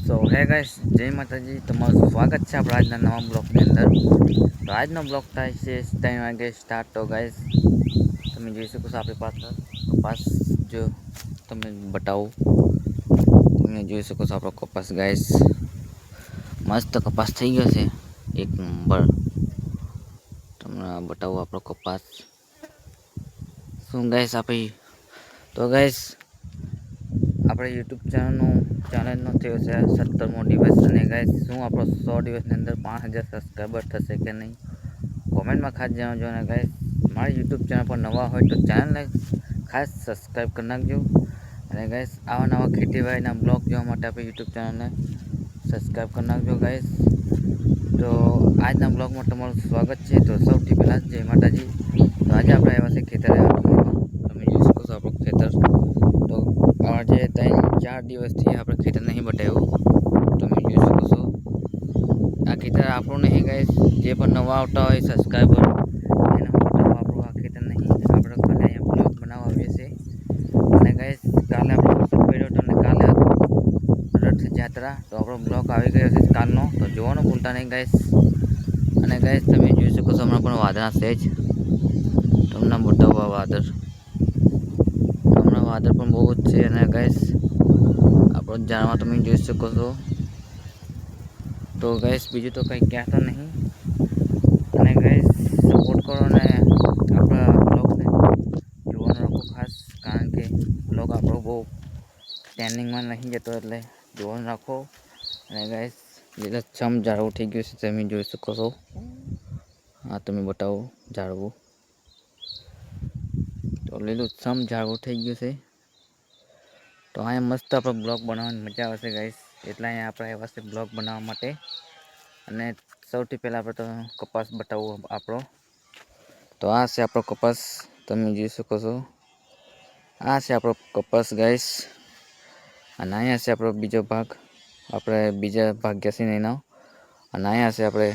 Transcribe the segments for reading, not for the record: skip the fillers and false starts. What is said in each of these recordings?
સો હે ગાઈસ, જય માતાજી. તમારું સ્વાગત છે આપણા આજના નવા બ્લોગની અંદર. તો આજનો બ્લોગ થાય છે 3 વાગે સ્ટાર્ટ. તો ગાઈસ તમે જોઈ શકો છો આપણી પાછળ કપાસ, જો તમે બતાવો, તમે જોઈ શકો છો આપણો કપાસ ગાઈસ. મસ્ત કપાસ થઈ ગયો છે, એક નંબર. તમને બતાવો આપણો કપાસ શું ગાઈસ આપી. તો ગાઈસ આપણે યુટ્યુબ ચેનલનો થયો છે 17મો દિવસ, અને ગાઈસ શું આપણો 100 દિવસની અંદર 5000 સબસ્ક્રાઈબર થશે કે નહીં, કોમેન્ટમાં ખાસ જણાવજો. અને ગાઈસ મારી યુટ્યુબ ચેનલ પર નવા હોય તો ચેનલને ખાસ સબસ્ક્રાઈબ કરી નાખજો. અને ગાઈસ આવા નવા ખેતીવાડીના બ્લોગ જોવા માટે આપણે યુટ્યુબ ચેનલને સબસ્ક્રાઈબ કરી નાખજો ગાઈસ. તો આજના બ્લોગમાં તમારું સ્વાગત છે. તો સૌથી પહેલાં જય માતાજી. તો આજે આપણે આવ્યા છે ખેતરે. તમે જોઈ શકો છો આપણું ખેતર. તો આજે 3-4 દિવસથી આપણે ખેતર નહીં બતાવ્યું. તમે જોઈ શકો છો આ ખેતર આપણું નહીં ગાઈસ. જે પણ નવા આવતા હોય સબસ્ક્રાઈબર એને હું બતાવું, આપણું આ ખેતર નહીં. આપણે ખાલી અહીંયા બ્લોગ બનાવવા આવીએ છીએ. અને ગાઈસ કાલે આપણે વરસાદ પડ્યો હતો અને કાલે રથયાત્રા, તો આપણો બ્લોગ આવી ગયો છે કાલનો, તો જોવાનું ભૂલતા નહીં ગાઈસ. અને ગાઈસ તમે જોઈ શકો છો હમણાં પણ વાદળા છે જ. તમને બતાવવા વાદળ, હમણાં વાદળ પણ બહુ જ છે. અને ગાઈસ આપણો જાણવા તમે જોઈ શકો છો. તો ગાઈસ બીજું તો કંઈ કહેતો નહીં. અને ગાઈસ સપોર્ટ કરો અને આપણા બ્લોગને જોવાનું રાખો ખાસ, કારણ કે બ્લોગ આપણો બહુ ટ્રેન્ડિંગમાં નહીં જતો, એટલે જોવાનું રાખો. અને ગાઈસ લીલાછમ ઝાડવું થઈ ગયું છે, તમે જોઈ શકો છો. હા તમે બતાવો ઝાડવું, તો લીલુંછમ ઝાડવું થઈ ગયું છે. તો અહીંયા મસ્ત આપણે બ્લોગ બનાવવાની મજા આવશે ગાઈસ, એટલે અહીંયા આપણે આવ્યા છે બ્લોગ બનાવવા માટે. અને સૌથી પહેલાં આપણે તો કપાસ બતાવવો આપણો. તો આ છે આપણો કપાસ, તમે જોઈ શકો છો. આ છે આપણો કપાસ ગાઈસ. અને અહીંયા છે આપણો બીજો ભાગ, આપણે બીજા ભાગ ગયા છે એનો. અને અહીંયા છે આપણે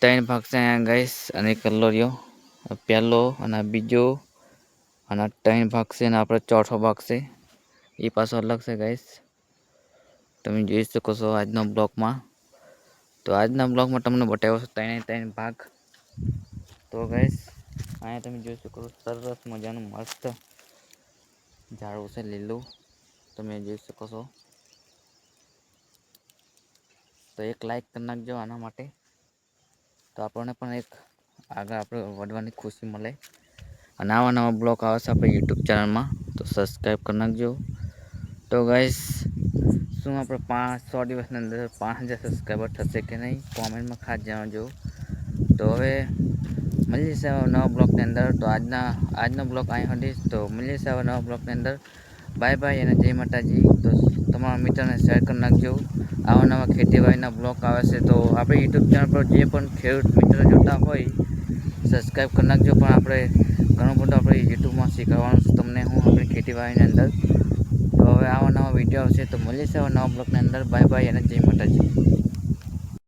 3 ભાગ છે અહીંયા ગાઈસ. અને કલ્લો રહ્યો પહેલો, અને બીજો, અને 3 ભાગ છે. અને આપણે ચોથો ભાગ છે એ પાછો અલગ છે ગાઈસ. તમે જોઈ શકો છો આજના બ્લોગમાં. તો આજના બ્લોગમાં તમને બતાવ્યો છે 3 ભાગ. તો ગાઈસ અહીંયા તમે જોઈ શકો છો સરસ મજાનું મસ્ત ઝાડવું છે લીલું, તમે જોઈ શકો છો. તો એક લાઈક કરી નાખજો આના માટે, તો આપણને પણ એક આગળ આપણે વધવાની ખુશી મળે. અને આવા નવા બ્લોગ આવે છે આપણે યુટ્યુબ ચેનલમાં, તો સબસ્ક્રાઈબ કરી નાખજો. તો ગાઈસ શું આપણે 100 દિવસની અંદર 5000 સબસ્ક્રાઈબર થશે કે નહીં, કોમેન્ટમાં ખાસ જણાવજો. તો હવે મળીએ છીએ નવા બ્લોગની અંદર. તો આજનો બ્લોગ અહીં સુધી. તો મળીએ છીએ નવા બ્લોગની અંદર. બાય બાય અને જય માતાજી. તો તમારા મિત્રને શેર કરી નાખજો. આવા નવા ખેતીવાડીના બ્લોગ આવે છે, તો આપણે યુટ્યુબ ચેનલ પર જે પણ ખેડૂત મિત્ર જોતા હોય સબસ્ક્રાઈબ કરી નાખજો. પણ આપણે ઘણું બધું આપણે યુટ્યુબમાં શીખવવાનું છે તમને હું આપણી ખેતીવાડીની અંદર. તો હવે આવા નવા વિડીયો આવશે. તો મળીએ છીએ નવા બ્લોગની અંદર. બાય બાય અને જય માતાજી.